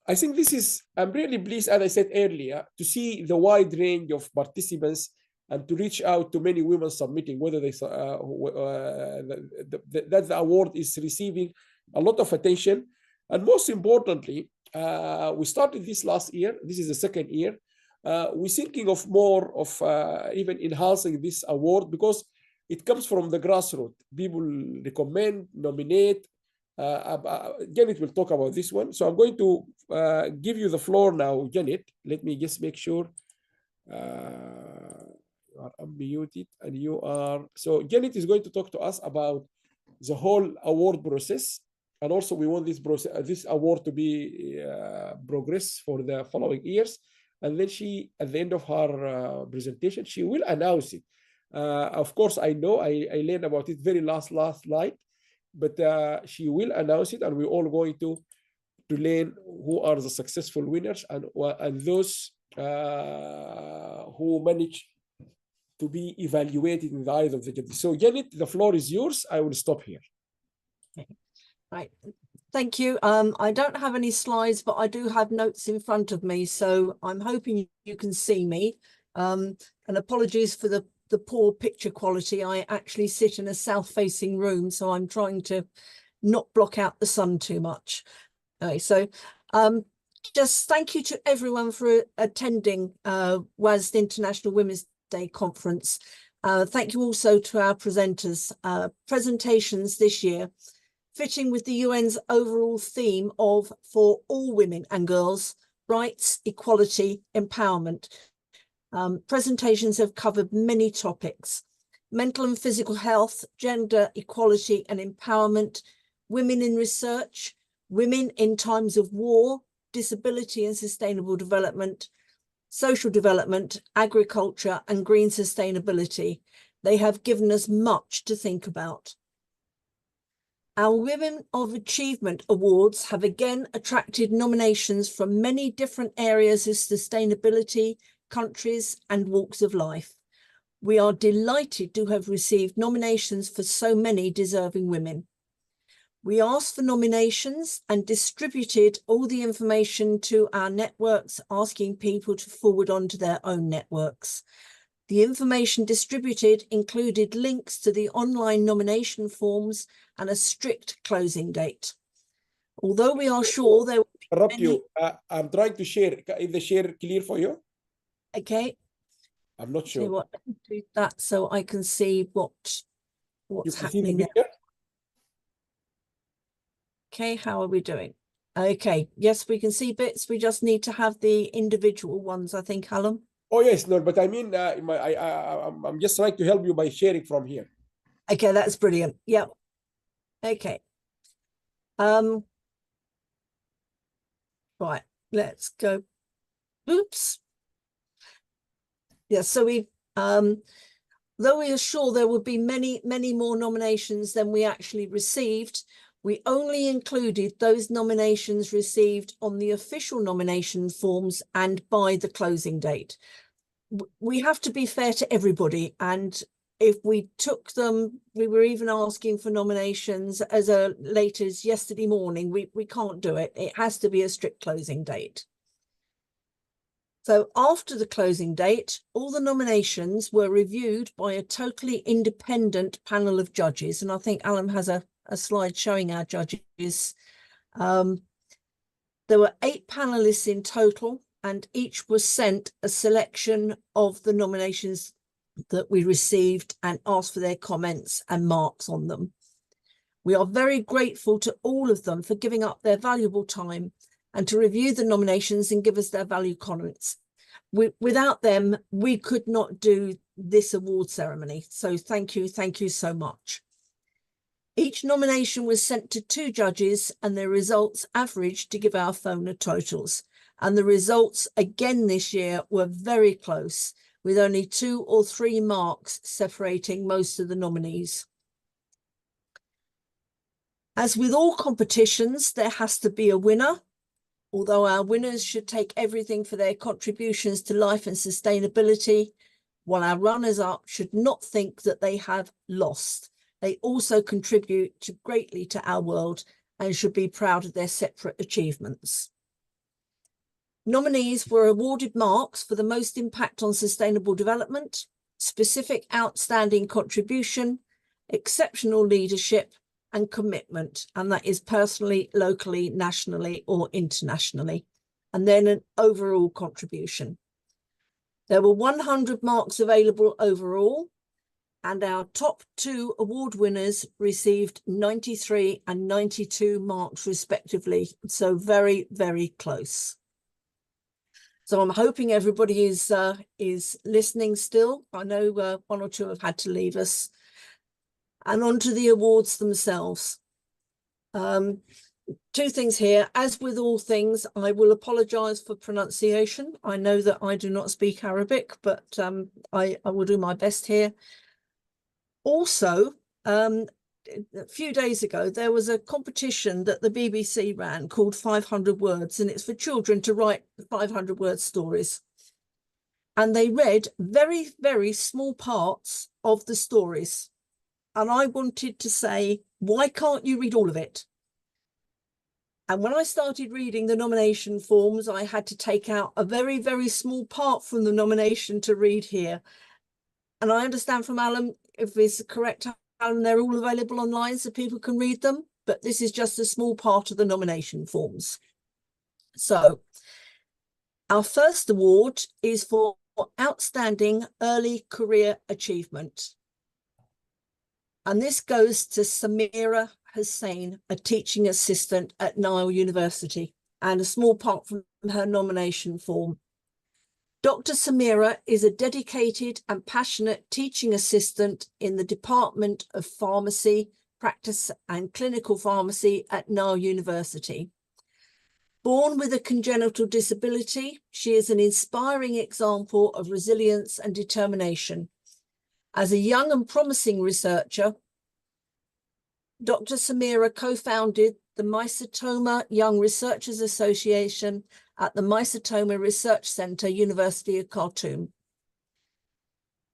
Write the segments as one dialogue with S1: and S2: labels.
S1: I think this is, I'm really pleased, as I said earlier, to see the wide range of participants and to reach out to many women submitting, whether they that the award is receiving a lot of attention. And most importantly, we started this last year. This is the second year. We're thinking of more of even enhancing this award because it comes from the grassroots. People recommend, nominate. Janet will talk about this one. So I'm going to give you the floor now, Janet. Let me just make sure you are unmuted and you are. So Janet is going to talk to us about the whole award process. And also we want this process, this award to be progress for the following years. And then she, at the end of her presentation, she will announce it. Of course, I know I learned about it very last night, but she will announce it, and we're all going to learn who are the successful winners and those who manage to be evaluated in the eyes of the judges. So Janet, the floor is yours. I will stop here.
S2: Right. Thank you. I don't have any slides, but I do have notes in front of me, so I'm hoping you can see me. And apologies for the poor picture quality. I actually sit in a south-facing room, so I'm trying to not block out the sun too much. So just thank you to everyone for attending WASD International Women's Day Conference. Thank you also to our presenters. Presentations this year fitting with the UN's overall theme of for all women and girls, rights, equality, empowerment. Presentations have covered many topics: mental and physical health, gender equality and empowerment, women in research, women in times of war, disability and sustainable development, social development, agriculture and green sustainability. They have given us much to think about. Our Women of Achievement Awards have again attracted nominations from many different areas of sustainability, countries and walks of life. We are delighted to have received nominations for so many deserving women. We asked for nominations and distributed all the information to our networks, asking people to forward on to their own networks. The information distributed included links to the online nomination forms and a strict closing date. Although we are sure there will be
S1: interrupt you. I'm trying to share. Is the share clear for you?
S2: Okay.
S1: I'm not sure.
S2: So what, do that so I can see what's happening there. Okay, how are we doing? Okay, yes, we can see bits. We just need to have the individual ones, I think, Alan.
S1: Oh yes, no, but I mean, I'm just trying to help you by sharing from here.
S2: Okay, that's brilliant. Yeah. Okay. Right, let's go. Oops. Yeah, so we though we are sure there will be many more nominations than we actually received, we only included those nominations received on the official nomination forms and by the closing date. We have to be fair to everybody, and if we took them, we were even asking for nominations as late as yesterday morning. We can't do it. It has to be a strict closing date. So after the closing date, all the nominations were reviewed by a totally independent panel of judges. And I think Alan has a slide showing our judges. There were 8 panelists in total, and each was sent a selection of the nominations that we received and asked for their comments and marks on them. We are very grateful to all of them for giving up their valuable time and to review the nominations and give us their valued comments. Without them, we could not do this award ceremony. So thank you so much. Each nomination was sent to 2 judges and their results averaged to give our FONA totals. And the results again this year were very close, with only 2 or 3 marks separating most of the nominees. As with all competitions, there has to be a winner. Although our winners should take everything for their contributions to life and sustainability, while our runners-up should not think that they have lost. They also contribute greatly to our world and should be proud of their separate achievements. Nominees were awarded marks for the most impact on sustainable development, specific outstanding contribution, exceptional leadership, and commitment, and that is personally, locally, nationally, or internationally, and then an overall contribution. There were 100 marks available overall, and our top 2 award winners received 93 and 92 marks respectively, so very, very close. So I'm hoping everybody is listening still. I know 1 or 2 have had to leave us. And on to the awards themselves. 2 things here. As with all things, I will apologise for pronunciation. I know that I do not speak Arabic, but I will do my best here. Also, a few days ago, there was a competition that the BBC ran called 500 Words, and it's for children to write 500-word stories. And they read very, very small parts of the stories. And I wanted to say, why can't you read all of it? And when I started reading the nomination forms, I had to take out a very, very small part from the nomination to read here. And I understand from Alan, if it's correct, Alan, they're all available online so people can read them. But this is just a small part of the nomination forms. So our first award is for Outstanding Early Career Achievement. And this goes to Samira Hussain, a teaching assistant at Nile University, and a small part from her nomination form. Dr. Samira is a dedicated and passionate teaching assistant in the Department of Pharmacy, Practice and Clinical Pharmacy at Nile University. Born with a congenital disability, she is an inspiring example of resilience and determination. As a young and promising researcher, Dr. Samira co-founded the Mycetoma Young Researchers Association at the Mycetoma Research Centre, University of Khartoum.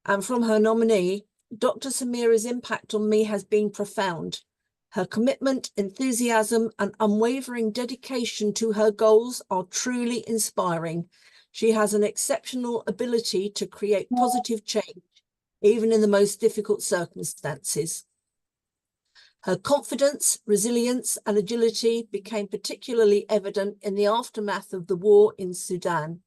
S2: And from her nominee, Dr. Samira's impact on me has been profound. Her commitment, enthusiasm, and unwavering dedication to her goals are truly inspiring. She has an exceptional ability to create positive change, even in the most difficult circumstances. Her confidence, resilience, and agility became particularly evident in the aftermath of the war in Sudan.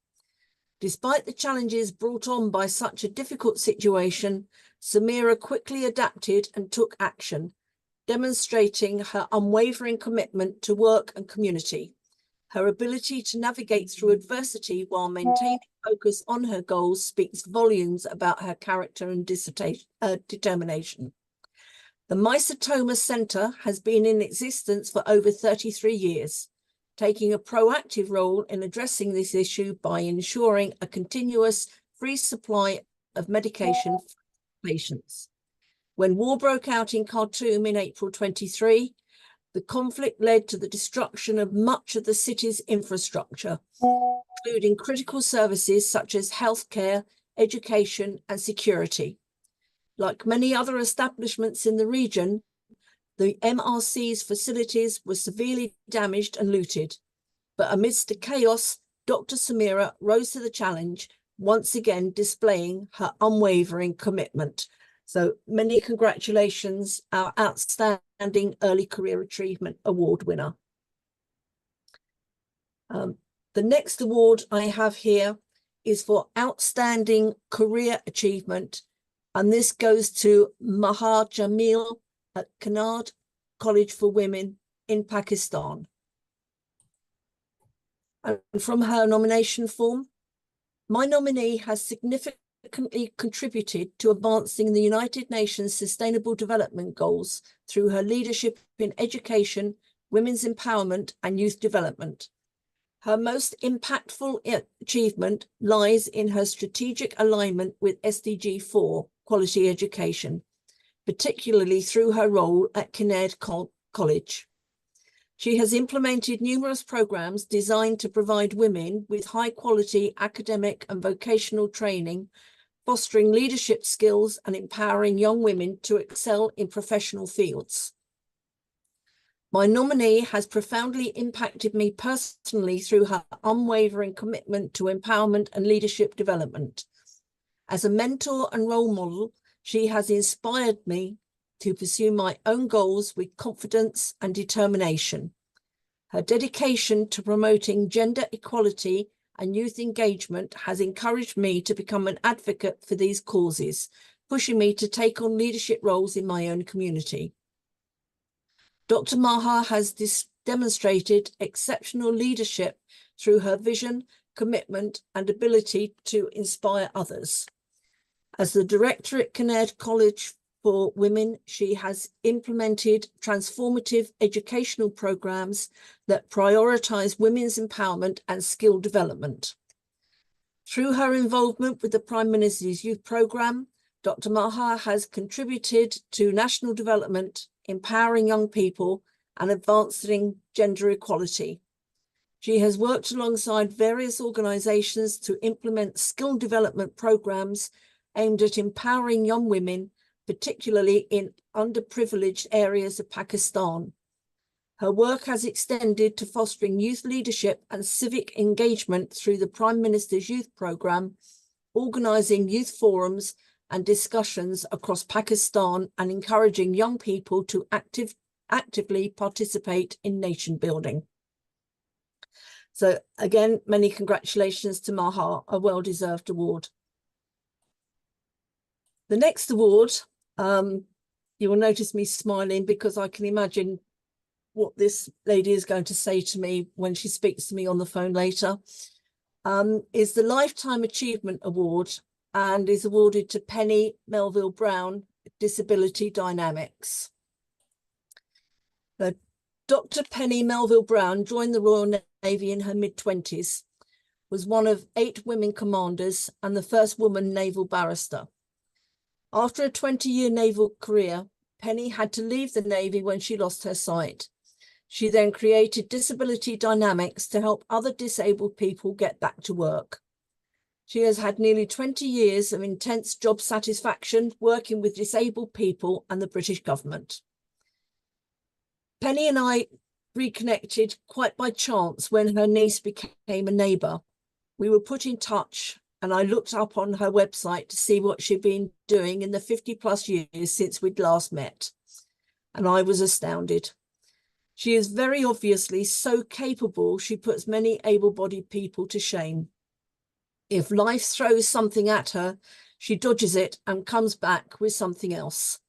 S2: Despite the challenges brought on by such a difficult situation, Samira quickly adapted and took action, demonstrating her unwavering commitment to work and community. Her ability to navigate through adversity while maintaining focus on her goals speaks volumes about her character and determination. The Mycetoma Centre has been in existence for over 33 years, taking a proactive role in addressing this issue by ensuring a continuous free supply of medication for patients. When war broke out in Khartoum in April 23, the conflict led to the destruction of much of the city's infrastructure, including critical services such as healthcare, education, and security. Like many other establishments in the region, the MRC's facilities were severely damaged and looted. But amidst the chaos, Dr. Samira rose to the challenge, once again displaying her unwavering commitment. So many congratulations, our Outstanding Early Career Achievement Award winner. The next award I have here is for Outstanding Career Achievement, and this goes to Mahar Jamil at Kanard College for Women in Pakistan. And from her nomination form, my nominee has significantly contributed to advancing the United Nations Sustainable Development Goals through her leadership in education, women's empowerment, and youth development. Her most impactful achievement lies in her strategic alignment with SDG 4, quality education, particularly through her role at Kinnaird College. She has implemented numerous programs designed to provide women with high-quality academic and vocational training, fostering leadership skills and empowering young women to excel in professional fields. My nominee has profoundly impacted me personally through her unwavering commitment to empowerment and leadership development. As a mentor and role model, she has inspired me to pursue my own goals with confidence and determination. Her dedication to promoting gender equality and youth engagement has encouraged me to become an advocate for these causes, pushing me to take on leadership roles in my own community. Dr. Maha has demonstrated exceptional leadership through her vision, commitment, and ability to inspire others. As the director at Kinnaird College for Women, she has implemented transformative educational programs that prioritize women's empowerment and skill development. Through her involvement with the Prime Minister's Youth Programme, Dr. Maha has contributed to national development, empowering young people and advancing gender equality. She has worked alongside various organisations to implement skill development programmes aimed at empowering young women, particularly in underprivileged areas of Pakistan. Her work has extended to fostering youth leadership and civic engagement through the Prime Minister's Youth Programme, organising youth forums and discussions across Pakistan, and encouraging young people to actively participate in nation building. So again, many congratulations to Maha, a well-deserved award. The next award, you will notice me smiling because I can imagine what this lady is going to say to me when she speaks to me on the phone later, is the Lifetime Achievement Award, and is awarded to Penny Melville Brown, Disability Dynamics. Dr. Penny Melville Brown joined the Royal Navy in her mid-20s, was one of 8 women commanders and the first woman naval barrister. After a 20-year naval career, Penny had to leave the Navy when she lost her sight. She then created Disability Dynamics to help other disabled people get back to work. She has had nearly 20 years of intense job satisfaction working with disabled people and the British government. Penny and I reconnected quite by chance when her niece became a neighbour. We were put in touch and I looked up on her website to see what she'd been doing in the 50+ years since we'd last met. And I was astounded. She is very obviously so capable, she puts many able-bodied people to shame. If life throws something at her, she dodges it and comes back with something else.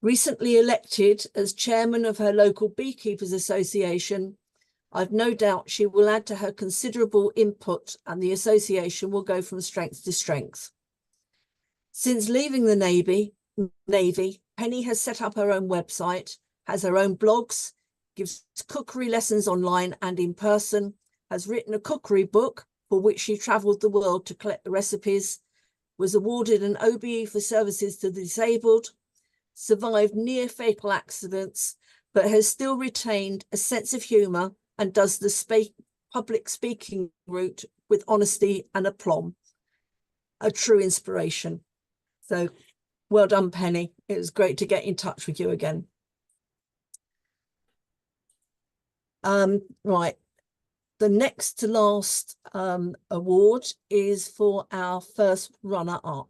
S2: Recently elected as chairman of her local Beekeepers Association, I've no doubt she will add to her considerable input and the association will go from strength to strength. Since leaving the Navy, Penny has set up her own website, has her own blogs, gives cookery lessons online and in person, has written a cookery book for which she travelled the world to collect the recipes, was awarded an OBE for services to the disabled, survived near-fatal accidents, but has still retained a sense of humour and does the public speaking route with honesty and aplomb. A true inspiration. So well done, Penny. It was great to get in touch with you again. Right. The next to last award is for our first runner-up.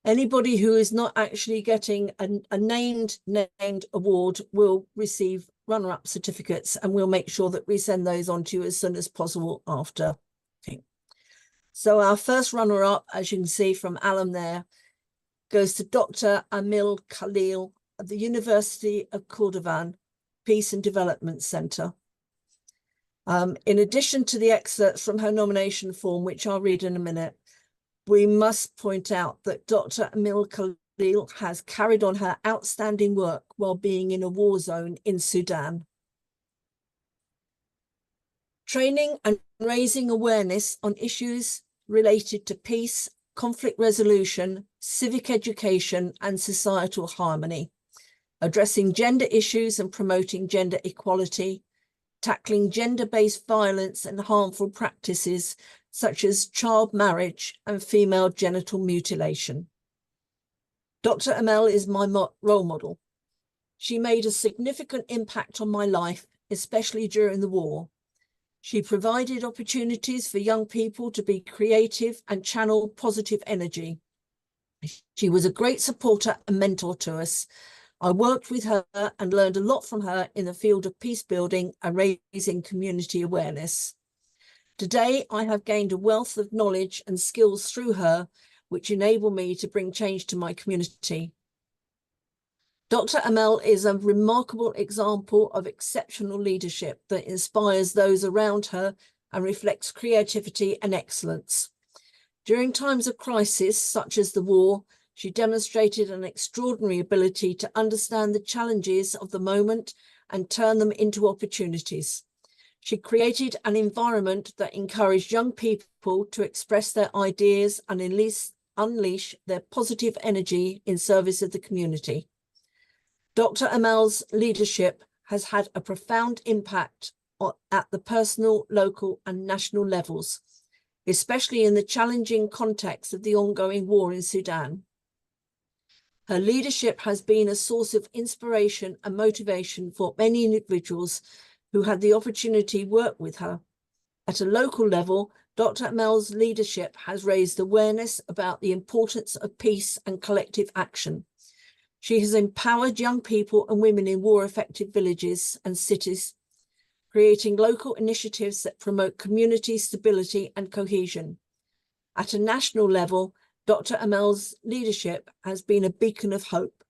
S2: Anybody who is not actually getting a named award will receive runner-up certificates, and we'll make sure that we send those on to you as soon as possible after. Okay. So our first runner-up, as you can see from Alan there, goes to Dr. Amil Khalil at the University of Cordovan Peace and Development Centre. In addition to the excerpts from her nomination form, which I'll read in a minute, we must point out that Dr. Amil Khalil has carried on her outstanding work while being in a war zone in Sudan. Training and raising awareness on issues related to peace, conflict resolution, civic education, and societal harmony, addressing gender issues and promoting gender equality, tackling gender-based violence and harmful practices such as child marriage and female genital mutilation. Dr. Amel is my role model. She made a significant impact on my life, especially during the war. She provided opportunities for young people to be creative and channel positive energy. She was a great supporter and mentor to us. I worked with her and learned a lot from her in the field of peace building and raising community awareness. Today, I have gained a wealth of knowledge and skills through her, which enable me to bring change to my community. Dr. Amel is a remarkable example of exceptional leadership that inspires those around her and reflects creativity and excellence. During times of crisis, such as the war, she demonstrated an extraordinary ability to understand the challenges of the moment and turn them into opportunities. She created an environment that encouraged young people to express their ideas and unleash their positive energy in service of the community. Dr. Amel's leadership has had a profound impact at the personal, local, and national levels, especially in the challenging context of the ongoing war in Sudan. Her leadership has been a source of inspiration and motivation for many individuals who had the opportunity to work with her. At a local level, Dr. Amel's leadership has raised awareness about the importance of peace and collective action. She has empowered young people and women in war-affected villages and cities, creating local initiatives that promote community stability and cohesion. At a national level, Dr. Amel's leadership has been a beacon of hope.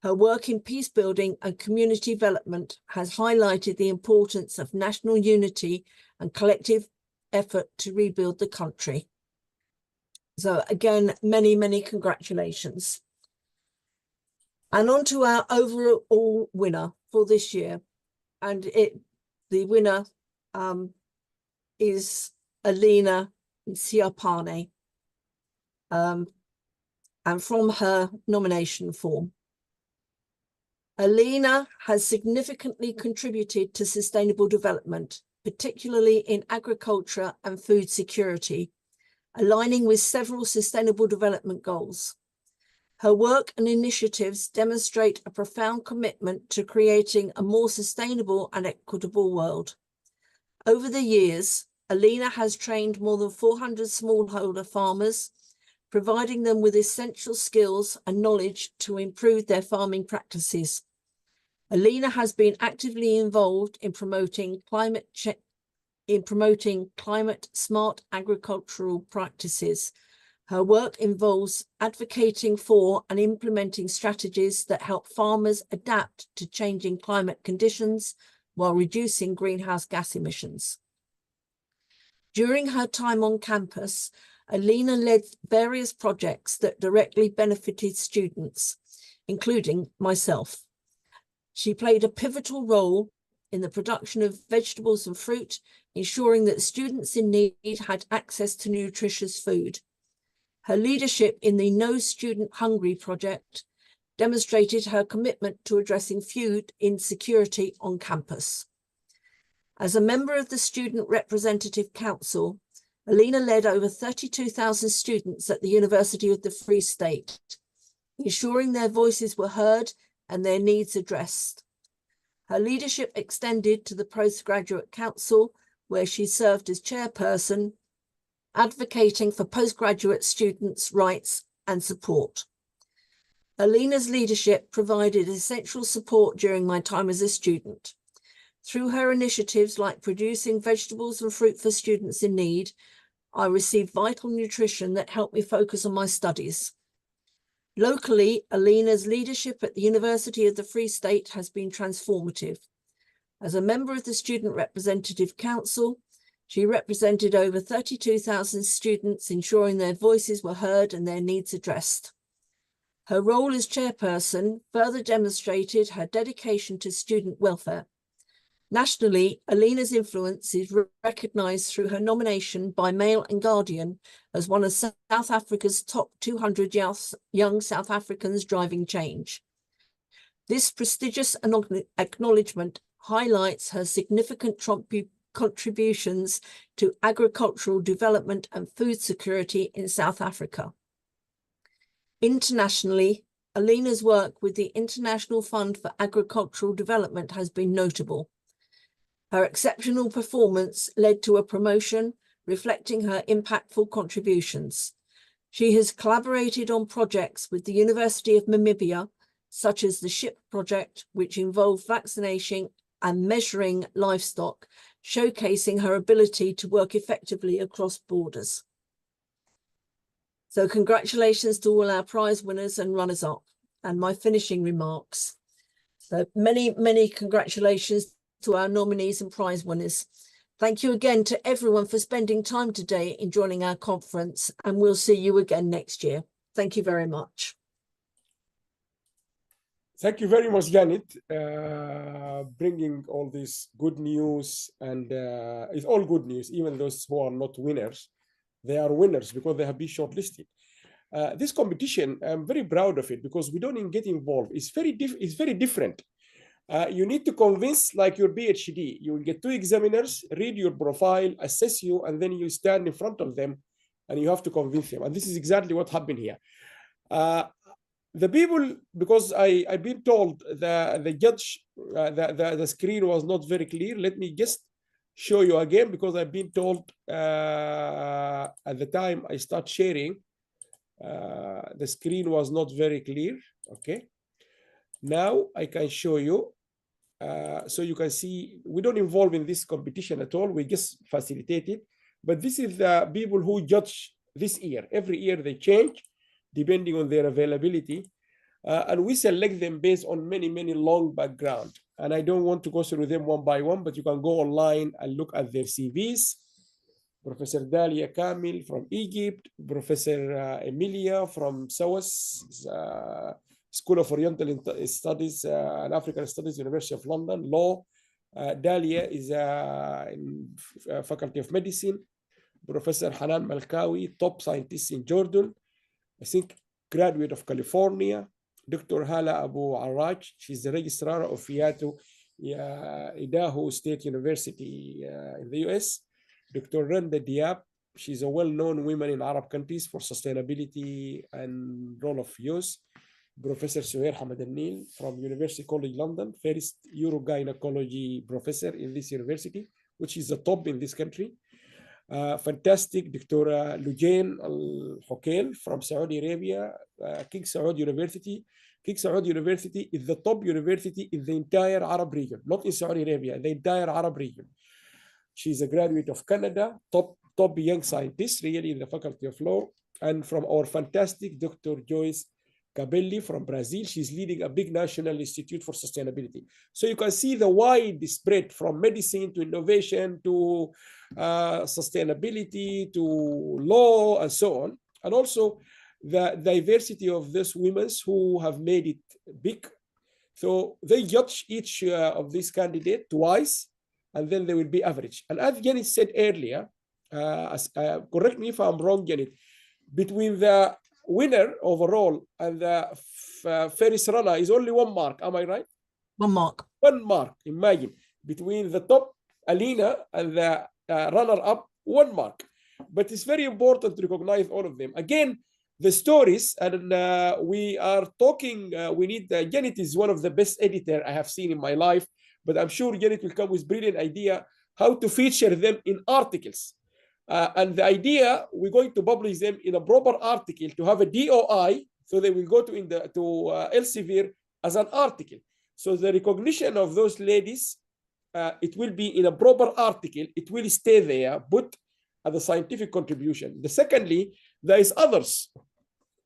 S2: Her work in peace building and community development has highlighted the importance of national unity and collective effort to rebuild the country. So again, many, many congratulations. And on to our overall winner for this year. And the winner is Alina Siapane, and from her nomination form. Alina has significantly contributed to sustainable development, particularly in agriculture and food security, aligning with several sustainable development goals. Her work and initiatives demonstrate a profound commitment to creating a more sustainable and equitable world. Over the years, Alina has trained more than 400 smallholder farmers, providing them with essential skills and knowledge to improve their farming practices. Alina has been actively involved in promoting climate smart agricultural practices. Her work involves advocating for and implementing strategies that help farmers adapt to changing climate conditions while reducing greenhouse gas emissions. During her time on campus, Alina led various projects that directly benefited students, including myself. She played a pivotal role in the production of vegetables and fruit, ensuring that students in need had access to nutritious food. Her leadership in the No Student Hungry project demonstrated her commitment to addressing food insecurity on campus. As a member of the Student Representative Council, Alina led over 32,000 students at the University of the Free State, ensuring their voices were heard and their needs addressed. Her leadership extended to the Postgraduate Council, where she served as chairperson, advocating for postgraduate students' rights and support. Alina's leadership provided essential support during my time as a student. Through her initiatives like producing vegetables and fruit for students in need, I received vital nutrition that helped me focus on my studies. Locally, Alina's leadership at the University of the Free State has been transformative. As a member of the Student Representative Council, she represented over 32,000 students, ensuring their voices were heard and their needs addressed. Her role as chairperson further demonstrated her dedication to student welfare. Nationally, Alina's influence is recognised through her nomination by Mail and Guardian as one of South Africa's top 200 young South Africans driving change. This prestigious acknowledgement highlights her significant contributions to agricultural development and food security in South Africa. Internationally, Alina's work with the International Fund for Agricultural Development has been notable. Her exceptional performance led to a promotion, reflecting her impactful contributions. She has collaborated on projects with the University of Namibia, such as the SHIP project, which involved vaccination and measuring livestock, showcasing her ability to work effectively across borders. So congratulations to all our prize winners and runners-up. And my finishing remarks. So many congratulations to our nominees and prize winners. Thank you again to everyone for spending time today in joining our conference, and we'll see you again next year. Thank you very much.
S1: Thank you very much, Janet, bringing all this good news. And it's all good news, even those who are not winners. They are winners because they have been shortlisted. This competition, I'm very proud of it because we don't even get involved. It's very different. You need to convince, like your PhD. You will get 2 examiners, read your profile, assess you, and then you stand in front of them and you have to convince them. And this is exactly what happened here. The people, because I've been told the judge, the screen was not very clear. Let me just show you again, because I've been told at the time I start sharing, the screen was not very clear. Okay. Now I can show you. So you can see we don't involve in this competition at all. We just facilitate it. But this is the people who judge this year. Every year they change depending on their availability. And we select them based on many long background. And I don't want to go through them one by one, but you can go online and look at their CVs. Professor Dalia Kamil from Egypt, Professor Emilia from SOAS, School of Oriental Studies and African Studies, University of London, Law. Dalia is in Faculty of Medicine. Professor Hanan Malkawi, top scientist in Jordan, I think graduate of California. Dr. Hala Abu Araj, she's the registrar of Idaho State University in the US. Dr. Randa Diab, she's a well-known woman in Arab countries for sustainability and role of youth. Professor Suhair Hamad Al-Nil from University College London, first urogynecology professor in this university, which is the top in this country. Fantastic Dr. Lujain Al-Hokail from Saudi Arabia, King Saud University. King Saud University is the top university in the entire Arab region, not in Saudi Arabia, the entire Arab region. She's a graduate of Canada, top young scientist, really, in the Faculty of Law. And from our fantastic Dr. Joyce Cabelli from Brazil, she's leading a big national institute for sustainability. So you can see the wide spread from medicine to innovation to sustainability to law and so on. And also the diversity of these women who have made it big. So they judge each of these candidates twice, and then they will be average. And as Janet said earlier, correct me if I'm wrong, Janet, between the winner overall and the first runner is only 1 mark. Am I right?
S2: 1 mark.
S1: 1 mark. Imagine between the top Alina and the runner-up, 1 mark. But it's very important to recognize all of them. Again, the stories, and we are talking. We need Janet is one of the best editor I have seen in my life. But I'm sure Janet will come with brilliant idea how to feature them in articles. And the idea, we're going to publish them in a proper article to have a DOI, so they will go to Elsevier as an article. So the recognition of those ladies, it will be in a proper article. It will stay there, but as a scientific contribution. Secondly, there is others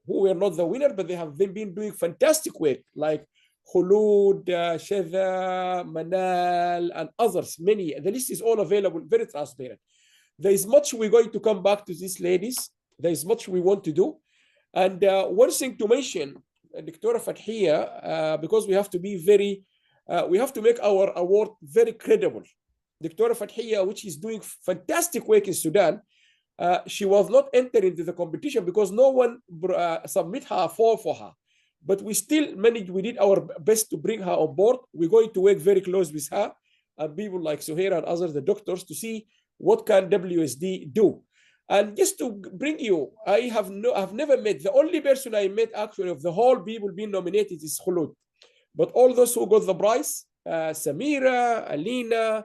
S1: who were not the winner, but they have been doing fantastic work, like Khulud, Shadha, Manal, and others, many. The list is all available, very transparent. There is much we're going to come back to these ladies. There is much we want to do. And one thing to mention, Dr. Fathia, because we have to be very, we have to make our award very credible. Dr. Fathia, which is doing fantastic work in Sudan, she was not entered into the competition because no one submit her form for her. But we still managed, we did our best to bring her on board. We're going to work very close with her and people like Suhair and others, the doctors, to see what can WSD do. And just to bring you, I've never met, the only person I met actually of the whole people being nominated is Khulud. But all those who got the prize, Samira, Alina,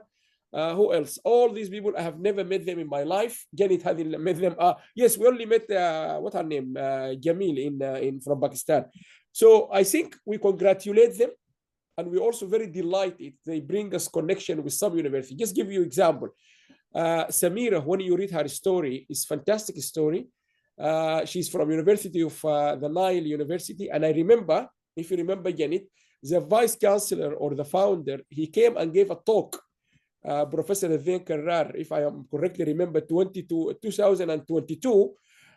S1: who else? All these people, I have never met them in my life. Janet hadn't met them. Yes, we only met, what her name? Jamil in from Pakistan. So I think we congratulate them. And we're also very delighted. They bring us connection with some university. Just give you example. Samira, when you read her story, it's fantastic story. She's from University of the Nile University. And I remember, if you remember, Janet, the vice chancellor or the founder, he came and gave a talk. Professor Adhen Karrar, if I am correctly remember, 2022,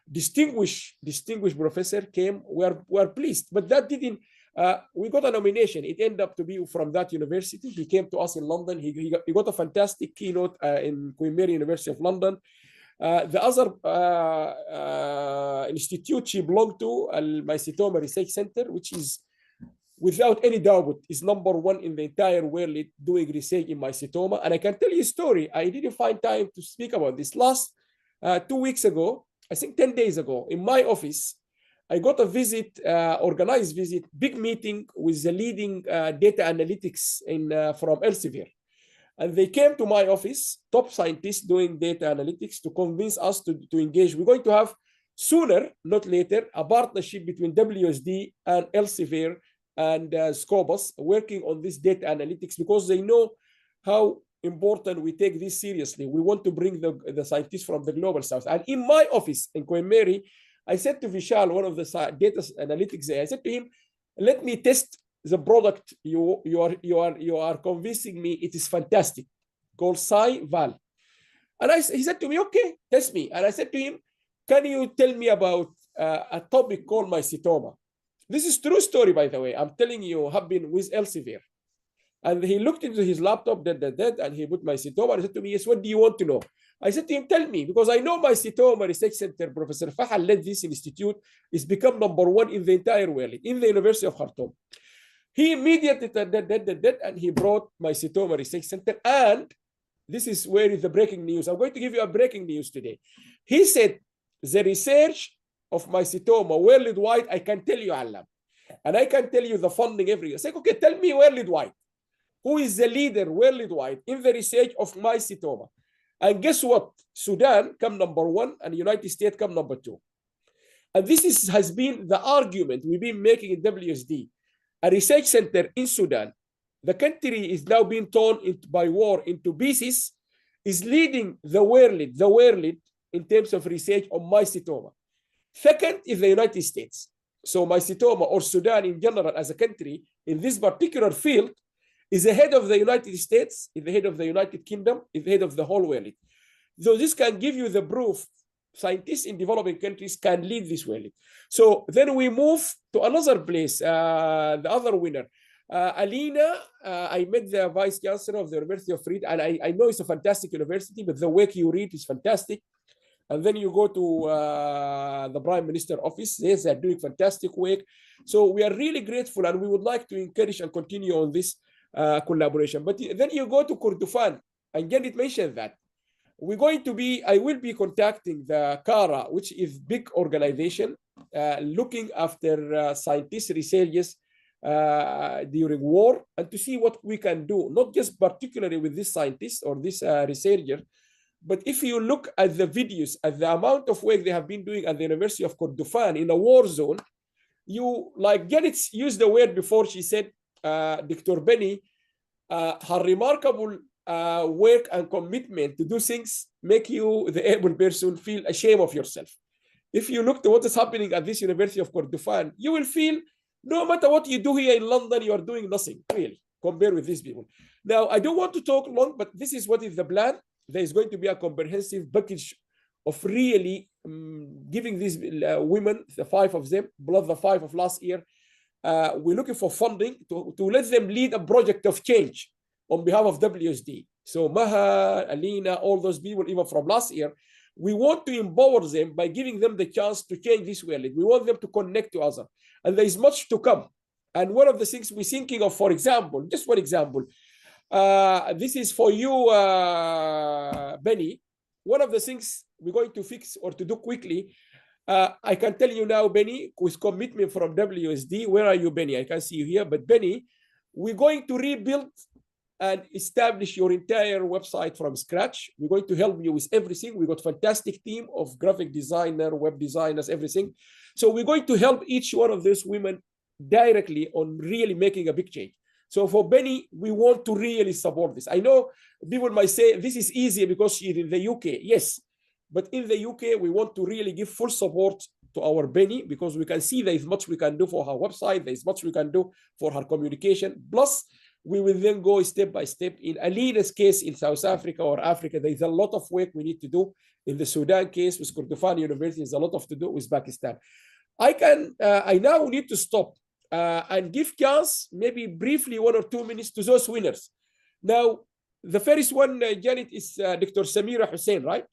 S1: distinguished professor came. We're pleased, but that didn't. We got a nomination. It ended up to be from that university. He came to us in London. He got a fantastic keynote in Queen Mary University of London. The other institute she belonged to, Al-Mycetoma Research Center, which is without any doubt is number one in the entire world doing research in mycetoma. And I can tell you a story. I didn't find time to speak about this. Last 2 weeks ago, I think 10 days ago, in my office, I got a visit, organized visit, big meeting with the leading data analytics from Elsevier. And they came to my office, top scientists doing data analytics, to convince us to engage. We're going to have sooner, not later, a partnership between WSD and Elsevier and Scopus working on this data analytics, because they know how important we take this seriously. We want to bring the scientists from the global south. And in my office in Queen Mary, I said to Vishal, one of the data analytics there, I said to him, let me test the product you are convincing me it is fantastic, called SciVal. And he said to me, okay, test me. And I said to him, can you tell me about a topic called mycetoma? This is true story, by the way. I'm telling you, have been with Elsevier. And he looked into his laptop, and he put mycetoma and said to me, yes, what do you want to know? I said to him, tell me, because I know Mycetoma Research Center, Professor Fahal led this institute, is become number one in the entire world, in the University of Khartoum. He immediately and he brought Mycetoma Research Center. And this is where is the breaking news. I'm going to give you a breaking news today. He said, the research of mycetoma worldwide, I can tell you, Alam. And I can tell you the funding every year. I said, okay, tell me worldwide. Who is the leader worldwide in the research of mycetoma? And guess what? Sudan come number one and United States come number two. And this has been the argument we've been making in WSD. A research center in Sudan, the country is now being torn by war into pieces, is leading the world in terms of research on mycetoma. Second is the United States. So mycetoma, or Sudan in general as a country, in this particular field, is ahead of the United States, is ahead of the United Kingdom, is ahead of the whole world. So this can give you the proof scientists in developing countries can lead this world. So then we move to another place, the other winner. Alina, I met the vice chancellor of the University of Fried, and I know it's a fantastic university, but the work you read is fantastic. And then you go to the Prime Minister office. Yes, they're doing fantastic work. So we are really grateful, and we would like to encourage and continue on this collaboration. But then you go to Kordofan, and Janet mentioned that. I will be contacting the CARA, which is big organization looking after scientists, researchers during war, and to see what we can do, not just particularly with this scientist or this researcher, but if you look at the videos, at the amount of work they have been doing at the University of Kordofan in a war zone, you, like Janet used the word before, she said, Dr. Benny, her remarkable work and commitment to do things make you, the able person, feel ashamed of yourself. If you look to what is happening at this University of Kordofan, you will feel no matter what you do here in London, you are doing nothing, really, compared with these people. Now, I don't want to talk long, but this is what is the plan. There is going to be a comprehensive package of really giving these women, the 5 of them, plus the 5 of last year. We're looking for funding to let them lead a project of change on behalf of WSD. So Maha, Alina, all those people, even from last year, we want to empower them by giving them the chance to change this world. We want them to connect to others. And there is much to come. And one of the things we're thinking of, for example, just one example, this is for you, Benny. one of the things we're going to fix or to do quickly, I can tell you now, Benny, with commitment from WSD. Where are you, Benny? I can see you here. But Benny, we're going to rebuild and establish your entire website from scratch. We're going to help you with everything. We've got a fantastic team of graphic designer, web designers, everything. So we're going to help each one of these women directly on really making a big change. So for Benny, we want to really support this. I know people might say this is easy because she's in the UK. Yes, but in the UK, we want to really give full support to our Benny because we can see there is much we can do for her website. There is much we can do for her communication. Plus, we will then go step by step. In Alina's case in South Africa or Africa, there is a lot of work we need to do. In the Sudan case with Kordofan University, there's a lot of to do with Pakistan. I now need to stop and give chance, maybe briefly 1 or 2 minutes to those winners. Now, the first one, Janet, is Dr. Samira Hussein, right?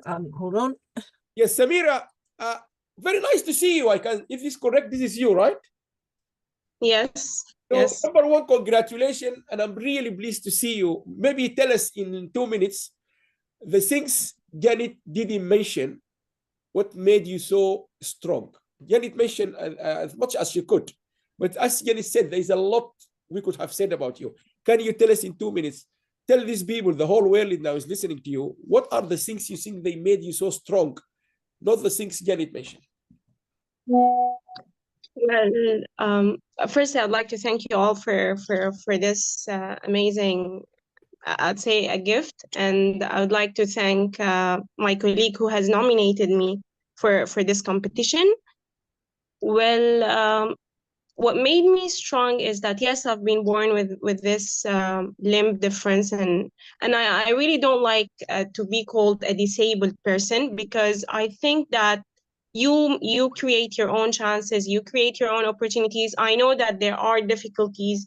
S2: Hold on.
S1: Yes, Samira, very nice to see you. If it's correct, this is you, right?
S3: Yes.
S1: So,
S3: yes.
S1: number one, congratulations, and I'm really pleased to see you. Maybe tell us in 2 minutes the things Janet didn't mention. What made you so strong? Janet mentioned as much as she could, but as Janet said, there's a lot we could have said about you. Can you tell us in 2 minutes? Tell these people, the whole world now is listening to you. What are the things you think they made you so strong? Not the things Janet mentioned.
S3: Well, first, I'd like to thank you all for this amazing, I'd say, a gift, and I would like to thank my colleague who has nominated me for this competition. Well, what made me strong is that yes, I've been born with this limb difference, and I really don't like to be called a disabled person, because I think that you create your own chances, you create your own opportunities. I know that there are difficulties,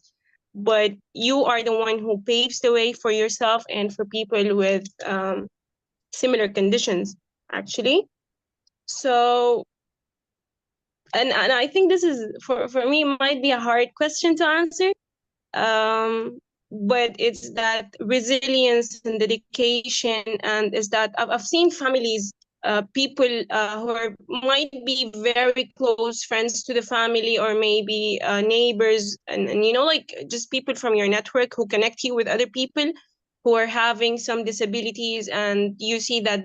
S3: but you are the one who paves the way for yourself and for people with similar conditions, actually. So, and I think this is, for me, might be a hard question to answer, but it's that resilience and dedication, and is that I've seen families, people who might be very close friends to the family, or maybe neighbors, and you know, like just people from your network who connect you with other people who are having some disabilities, and you see that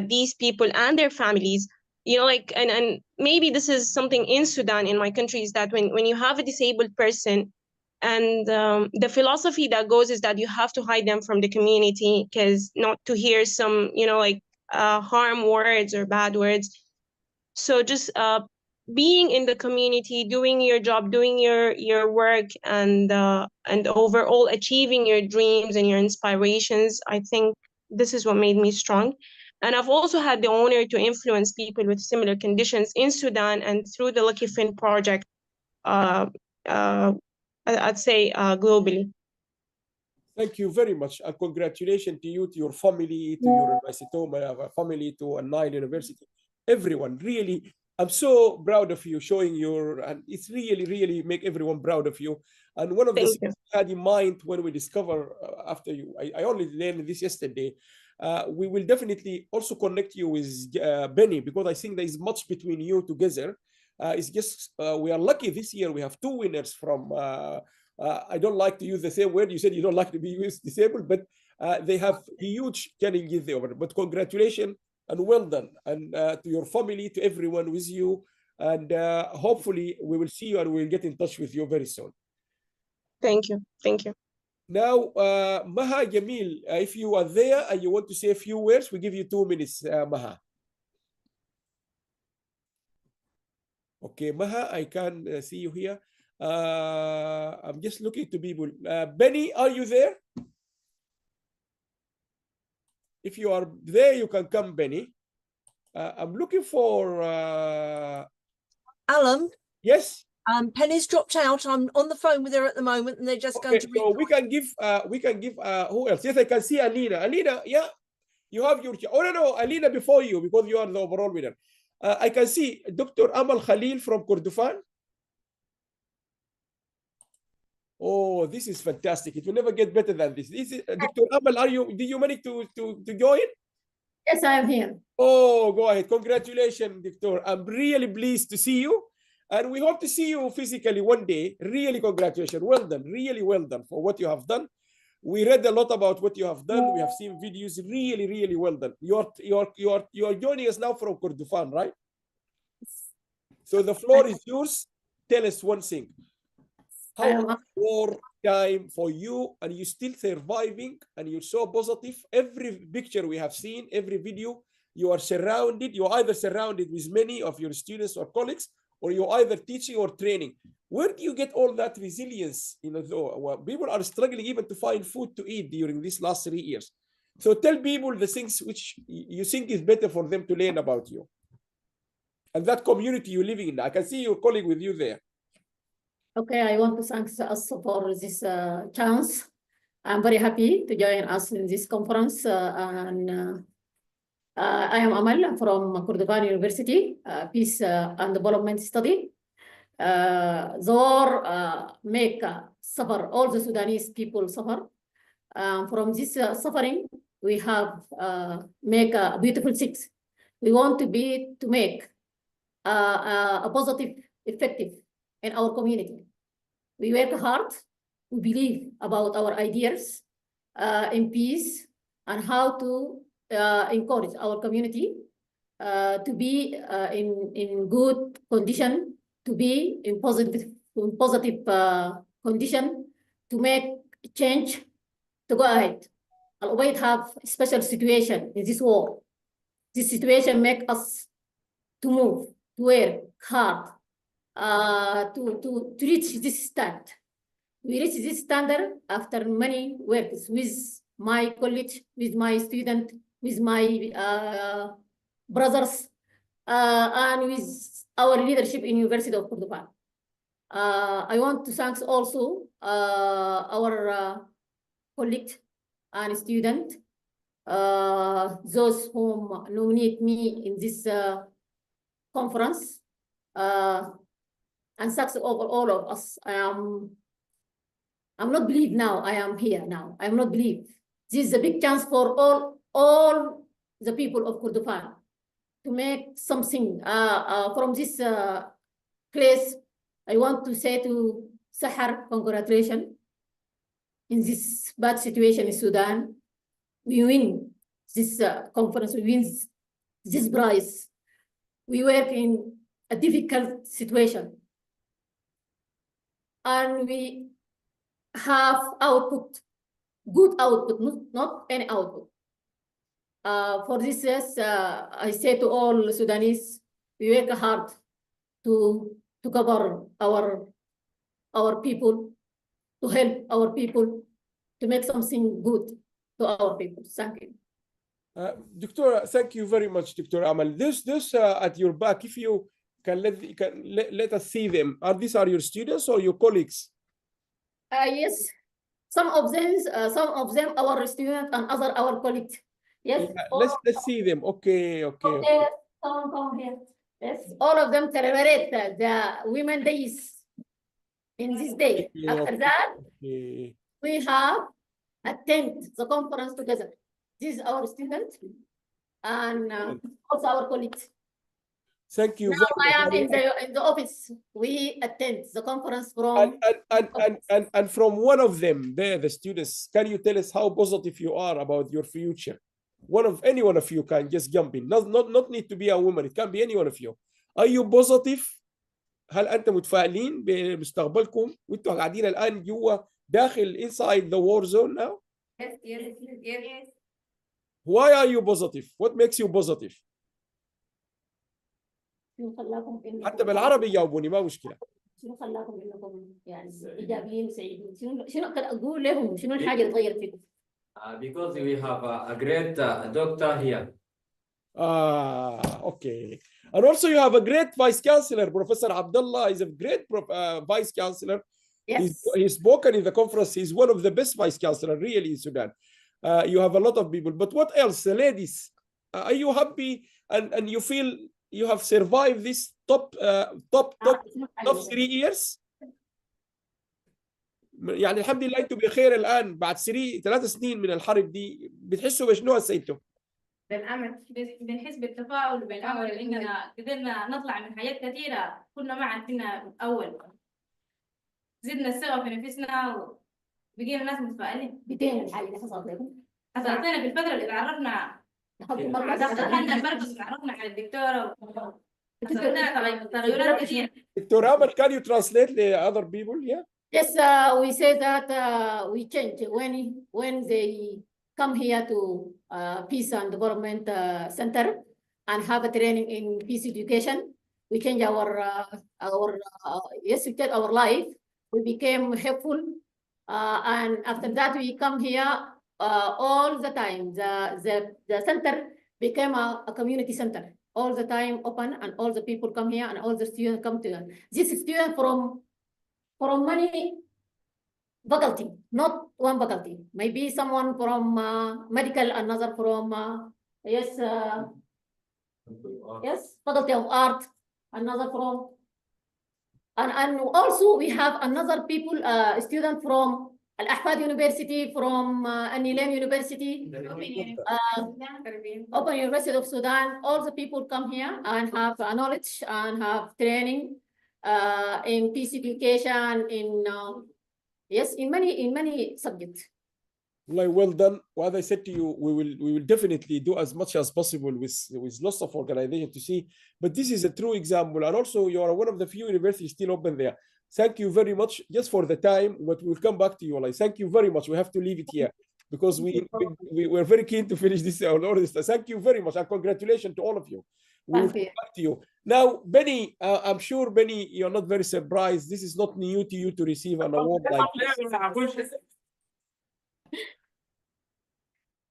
S3: these people and their families, you know, like, and maybe this is something in Sudan, in my country, is that when you have a disabled person, and the philosophy that goes is that you have to hide them from the community, because not to hear some, you know, like harm words or bad words. So just being in the community, doing your job, doing your work, and overall achieving your dreams and your inspirations, I think this is what made me strong. And I've also had the honor to influence people with similar conditions in Sudan, and through the Lucky Fin project, I'd say globally.
S1: Thank you very much, and congratulations to you, to your family, to your family, to Nile University, everyone. Really, I'm so proud of you, showing and it's really, really make everyone proud of you. And one of the things I had in mind when we discover after you, I only learned this yesterday. We will definitely also connect you with Benny, because I think there is much between you together. It's just we are lucky this year. We have 2 winners from. I don't like to use the same word. You said you don't like to be used disabled, but they have huge challenges over. But congratulations and well done, and to your family, to everyone with you, and hopefully we will see you and we'll get in touch with you very soon.
S3: Thank you. Thank you.
S1: Now, Maha Jamil, if you are there and you want to say a few words, we give you 2 minutes, Maha. Okay, Maha, I can see you here. I'm just looking to people. Benny, are you there? If you are there, you can come, Benny. I'm looking for...
S2: Alan?
S1: Yes?
S2: Penny's dropped out. I'm on the phone with her at the moment, and they're just going to...
S1: So we can give, who else? Yes, I can see Alina. Alina, yeah, you have your... Oh, no, Alina before you, because you are the overall winner. I can see Dr. Amal Khalil from Kordofan. Oh, this is fantastic. It will never get better than this. This is, Dr. Amal, do you manage to join?
S4: Yes, I am here.
S1: Oh, go ahead. Congratulations, Doctor. I'm really pleased to see you. And we hope to see you physically one day. Really, congratulations. Well done. Really well done for what you have done. We read a lot about what you have done. We have seen videos. Really, really well done. You're joining us now from Kordofan, right? So the floor is yours. Tell us one thing. How much more time for you, and you still surviving, and you're so positive. Every picture we have seen, every video, you are surrounded. You're either surrounded with many of your students or colleagues, or you're either teaching or training. Where do you get all that resilience? You know, though, people are struggling even to find food to eat during these last 3 years. So tell people the things which you think is better for them to learn about you and that community you're living in. I can see your colleague with you there.
S4: Okay, I want to thank us for this chance. I'm very happy to join us in this conference. I am Amal from Kordofan University, Peace and Development Study. Zor make suffer, all the Sudanese people suffer. From this suffering, we have make a beautiful things. We want to make a positive, effective in our community. We work hard. We believe about our ideas in peace and how to encourage our community to be in good condition, to be in positive condition, to make change, to go ahead. Always have special situation in this world. This situation make us to move, to work hard, to reach this standard. We reach this standard after many works with my college, with my student, with my brothers, and with our leadership in University of Kordofan. I want to thank also our colleague and student, those whom nominate me in this conference, and thanks over all of us. I'm not believe now. I am here now. I'm not believe. This is a big chance for all the people of Kordofan to make something from this place. I want to say to Sahar, congratulations. In this bad situation in Sudan, we win this conference. We win this prize. We work in a difficult situation, and we have output, good output, not any output. For this, yes, I say to all Sudanese, we work hard to cover our people, to help our people, to make something good to our people. Thank you.
S1: Doctor, thank you very much, Dr. Amal. This at your back, if you can let us see them. These are your students or your colleagues?
S4: Yes, some of them our students and other our colleagues. Yes.
S1: Yeah, let's see them. Okay.
S4: Come here. Yes, all of them celebrate the Women's Days in this day. After that, we have attend the conference together. This is our student and also our colleagues.
S1: Thank you.
S4: Now I am in the office. We attend the conference from
S1: and from one of them there, the students. Can you tell us how positive you are about your future? Any one of you can just jump in. Not need to be a woman. It can be any one of you. Are you positive? هل أنت متفائلين بمستقبلكم وأنتوا قاعدين الآن جوا داخل inside the war zone now?
S4: Yes.
S1: Why are you positive? What makes you positive? حتى بالعربي جاوبوني ما مشكلة.
S4: شنو خلاكم انكم يعني ايجابيين وسعيدين؟ شنو اقدر اقول لهم؟ شنو الحاجة اللي تغيرت فيكم؟
S5: Because we have a great doctor here.
S1: Okay. And also you have a great vice chancellor, Professor Abdullah is a great vice chancellor.
S4: Yes.
S1: He's spoken in the conference. He's one of the best vice chancellor really in Sudan. You have a lot of people, but what else, ladies? Are you happy and you feel you have survived this top 3 years? يعني الحمد لله انتم بخير الان بعد 3 سنين من الحرب دي، بتحسوا بشنو هسه انتم؟
S6: بالأمل، بنحس بالتفاؤل وبالأمل إننا قدرنا نطلع من حاجات كثيرة كنا ما عارفينها أول. زدنا الثقة في نفسنا وبقينا ناس متفائلين.
S4: بدين الحاجة اللي حصلت لكم
S6: حصلت لنا في الفترة اللي تعرفنا، دخلنا المركز وتعرفنا على الدكتورة، حصلت لنا تغيرات كثيرة.
S1: دكتور امل, can you translate to other people? Yeah.
S4: Yes, we say that we change when they come here to Peace and Development Center and have a training in peace education. We change our yes, we change our life. We became helpful, and after that we come here all the time. The center became a community center. All the time open, and all the people come here, and all the students come to this student from many faculty, not one faculty. Maybe someone from medical, another from yes, faculty of art, another from, and also we have another people, student from Al-Ahfad University, from An-Nilam University, Open University of Sudan. All the people come here and have knowledge and have training in peace education, in yes, in many subjects.
S1: Like, well done. What I said to you, we will definitely do as much as possible with lots of organization to see. But this is a true example, and also you are one of the few universities still open there. Thank you very much, just for the time. But we'll come back to you. Like, thank you very much. We have to leave it here because we're very keen to finish this on all this. Thank you very much, and congratulations to all of you. We'll come back to you. Now, Benny, I'm sure, Benny, you're not very surprised. This is not new to you to receive an award like this.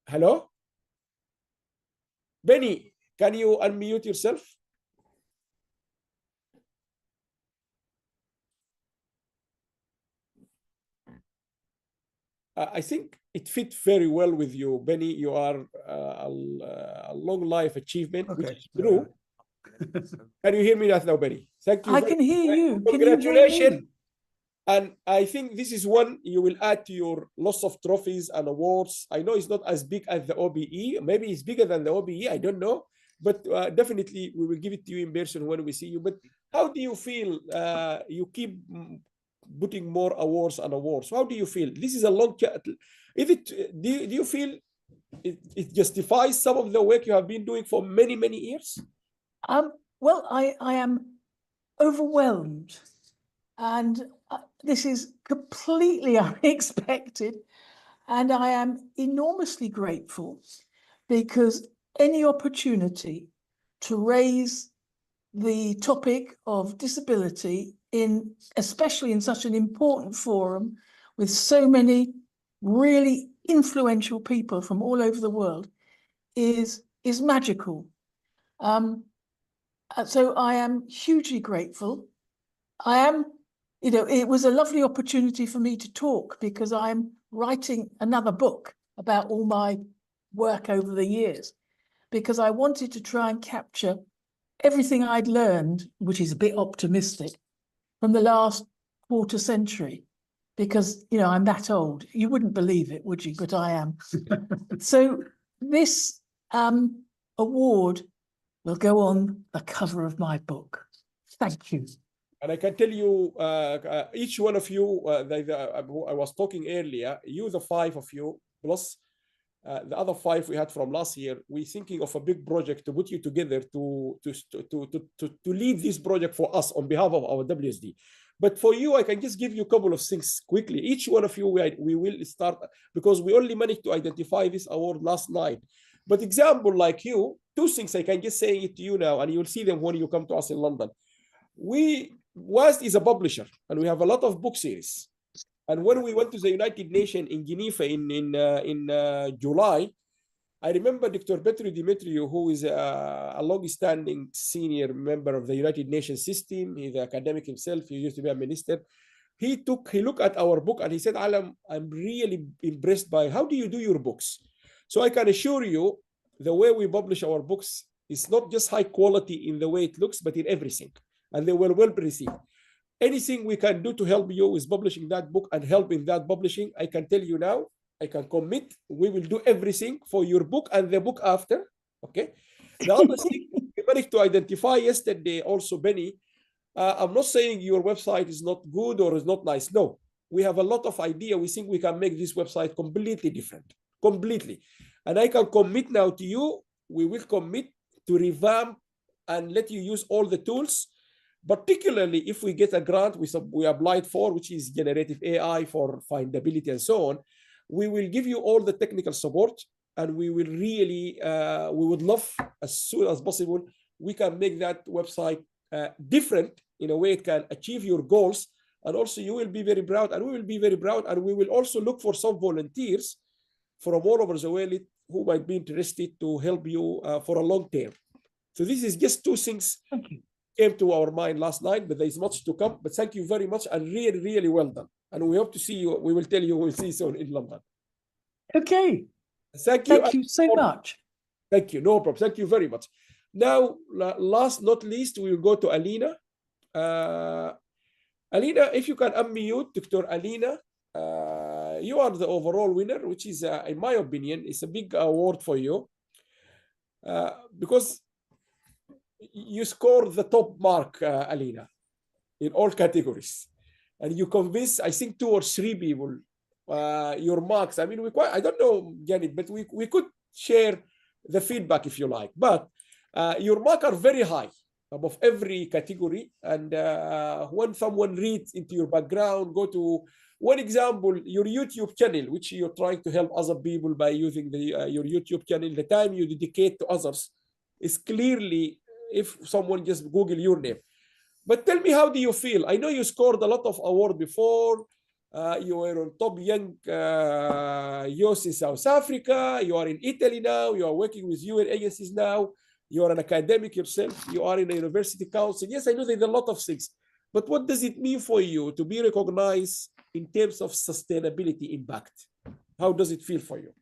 S1: Hello? Benny, can you unmute yourself? I think it fit very well with you, Benny. You are a long life achievement, which is true. Can you hear me now, Benny? Thank you.
S7: I can hear you.
S1: Congratulations. And I think this is one you will add to your lots of trophies and awards. I know it's not as big as the OBE. Maybe it's bigger than the OBE. I don't know. But definitely we will give it to you in person when we see you. But how do you feel? You keep putting more awards and awards. How do you feel? This is a long. Is it? Do you feel it justifies some of the work you have been doing for many years?
S7: Well, I am overwhelmed, and this is completely unexpected, and I am enormously grateful, because any opportunity to raise the topic of disability especially in such an important forum with so many really influential people from all over the world is magical. So I am hugely grateful. It was a lovely opportunity for me to talk, because I'm writing another book about all my work over the years, because I wanted to try and capture everything I'd learned, which is a bit optimistic, from the last quarter century, because, I'm that old. You wouldn't believe it, would you? But I am. So this award will go on the cover of my book. Thank you.
S1: And I can tell you, each one of you, I was talking earlier, the 5 of you, plus the other 5 we had from last year, we're thinking of a big project to put you together to lead this project for us on behalf of our WSD. But for you, I can just give you a couple of things quickly. Each one of you, we will start, because we only managed to identify this award last night. But example like you, 2 things I can just say it to you now, and you'll see them when you come to us in London. WASD is a publisher, and we have a lot of book series. And when we went to the United Nations in Geneva in July, I remember Dr. Petru Dimitriou, who is a long-standing senior member of the United Nations system. He's an academic himself. He used to be a minister. He looked at our book and he said, Alam, I'm really impressed by how do you do your books? So I can assure you, the way we publish our books is not just high quality in the way it looks, but in everything. And they were well received. anything we can do to help you with publishing that book and help in that publishing, I can tell you now, I can commit, we will do everything for your book and the book after. Okay. The other thing we managed to identify yesterday also, Benny, I'm not saying your website is not good or is not nice. No, we have a lot of idea. We think we can make this website completely different, completely. And I can commit now to you, we will commit to revamp and let you use all the tools, particularly if we get a grant we applied for, which is generative AI for findability and so on. We will give you all the technical support, and we will really, we would love as soon as possible, we can make that website different in a way it can achieve your goals. And also you will be very proud, and we will be very proud, and we will also look for some volunteers from all over the world who might be interested to help you for a long term. So this is just two things came to our mind last night, but there's much to come. But thank you very much, and really, really well done. And we hope to see you. We will tell you we'll see you soon in London.
S7: Okay.
S1: Thank you.
S7: Thank you so much.
S1: Thank you. No problem. Thank you very much. Now, last not least, we will go to Alina. Alina, if you can unmute, Dr. Alina, you are the overall winner, which is, in my opinion, is a big award for you because you scored the top mark, Alina, in all categories. And you convinced, I think, 2 or 3 people your marks. I mean, I don't know, Janet, but we could share the feedback if you like. But your marks are very high above every category. And when someone reads into your background, go to one example, your YouTube channel, which you're trying to help other people by using your YouTube channel, the time you dedicate to others is clearly, if someone just Google your name. But tell me, how do you feel? I know you scored a lot of awards before. You were on top young youth in South Africa. You are in Italy now. You are working with UN agencies now. You are an academic yourself. You are in a university council. Yes, I know there's a lot of things. But what does it mean for you to be recognized in terms of sustainability impact? How does it feel for you?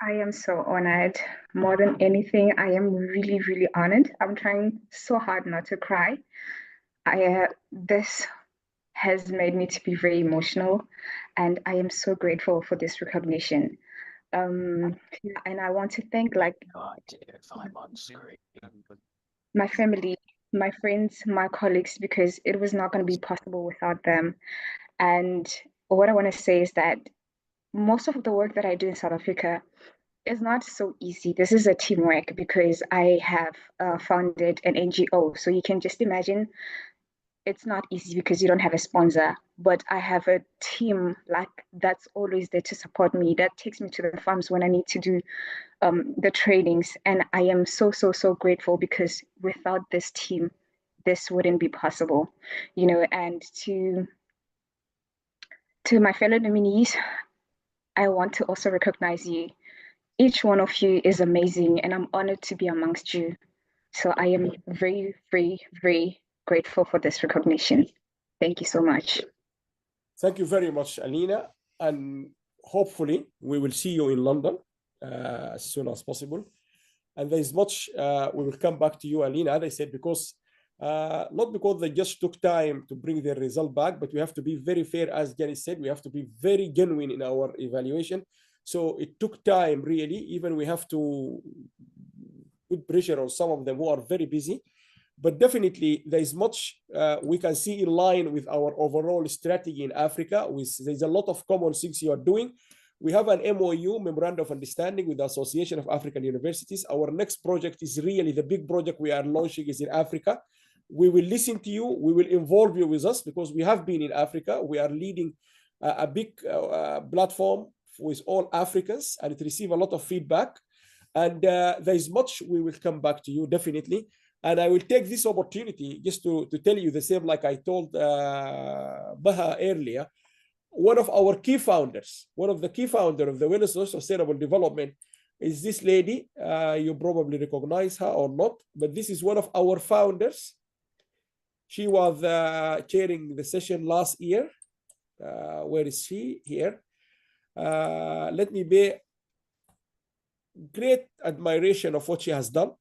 S8: I am so honored. More than anything, I am really, really honored. I'm trying so hard not to cry. This has made me to be very emotional, and I am so grateful for this recognition. And I want to thank my family, my friends, my colleagues, because it was not going to be possible without them. And what I want to say is that most of the work that I do in South Africa is not so easy. This is a teamwork because I have founded an NGO. So you can just imagine it's not easy because you don't have a sponsor, but I have a team that's always there to support me, that takes me to the farms when I need to do the trainings. And I am so, so, so grateful because without this team, this wouldn't be possible, and to my fellow nominees, I want to also recognize you. Each one of you is amazing, and I'm honored to be amongst you. So I am very, very, very grateful for this recognition. Thank you so much.
S1: Thank you very much, Alina. And hopefully we will see you in London as soon as possible. And there's much, we will come back to you, Alina, as I said, because not because they just took time to bring their result back, but we have to be very fair, as Jenny said, we have to be very genuine in our evaluation. So it took time, really. Even we have to put pressure on some of them who are very busy. But definitely, there is much we can see in line with our overall strategy in Africa. There's a lot of common things you are doing. We have an MOU, Memorandum of Understanding, with the Association of African Universities. Our next project is really the big project we are launching is in Africa. We will listen to you. We will involve you with us because we have been in Africa. We are leading a big platform with all Africans, and it receives a lot of feedback. And there is much we will come back to you, definitely. And I will take this opportunity just to tell you the same, like I told Baha earlier. One of our key founders, one of the key founders of the Wellness and Sustainable Development is this lady. You probably recognize her or not, but this is one of our founders. She was chairing the session last year. Where is she? Here. Let me be great admiration of what she has done.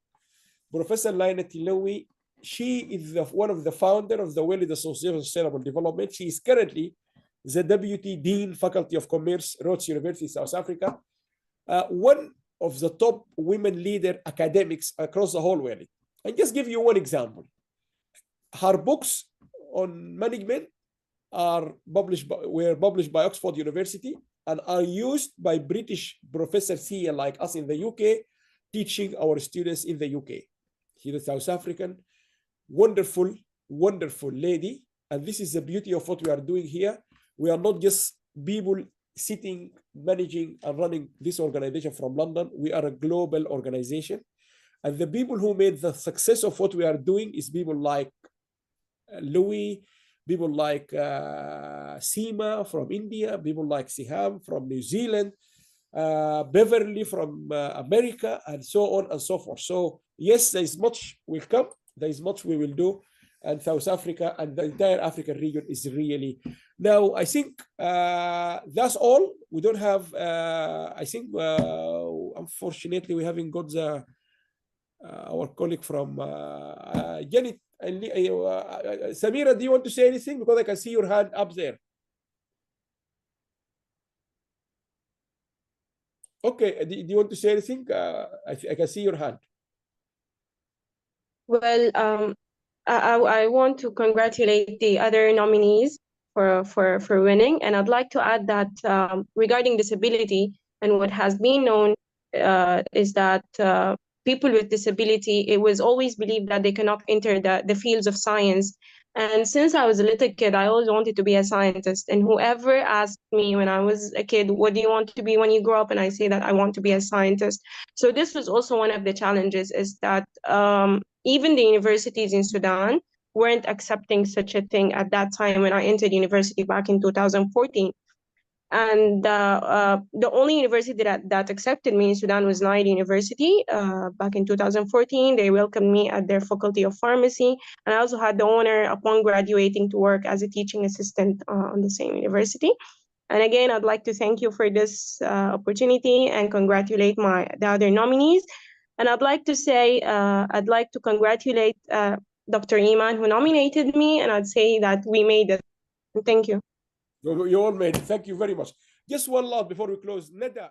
S1: Professor Laina Tilawi She is one of the founder of the World Association of Sustainable Development. She is currently the Deputy Dean, Faculty of Commerce, Rhodes University, South Africa. One of the top women leader academics across the whole world. And just give you one example. Her books on management were published by Oxford University and are used by British professors here like us in the UK, teaching our students in the UK. She's a South African, wonderful, wonderful lady. And this is the beauty of what we are doing here. We are not just people sitting, managing and running this organization from London. We are a global organization. And the people who made the success of what we are doing is people like Louis, people like Seema from India, people like Siham from New Zealand, Beverly from America, and so on and so forth. So yes, there is much will come. There is much we will do. And South Africa and the entire African region is really. Now, I think that's all. We don't have, I think, unfortunately, we haven't got the, our colleague from Janet. Samira, do you want to say anything? Because I can see your hand up there. Okay, do you want to say anything? I can see your hand.
S3: Well, I want to congratulate the other nominees for winning, and I'd like to add that regarding disability and what has been known is that people with disability, it was always believed that they cannot enter the fields of science. And since I was a little kid, I always wanted to be a scientist. And whoever asked me when I was a kid, what do you want to be when you grow up? And I say that I want to be a scientist. So this was also one of the challenges, is that even the universities in Sudan weren't accepting such a thing at that time when I entered university back in 2014. And the only university that accepted me in Sudan was Nile University back in 2014. They welcomed me at their Faculty of Pharmacy. And I also had the honor upon graduating to work as a teaching assistant on the same university. And again, I'd like to thank you for this opportunity and congratulate the other nominees. And I'd like to say, I'd like to congratulate Dr. Iman, who nominated me, and I'd say that we made it. Thank you.
S1: You all made it. Thank you very much. Just one last before we close. Neda.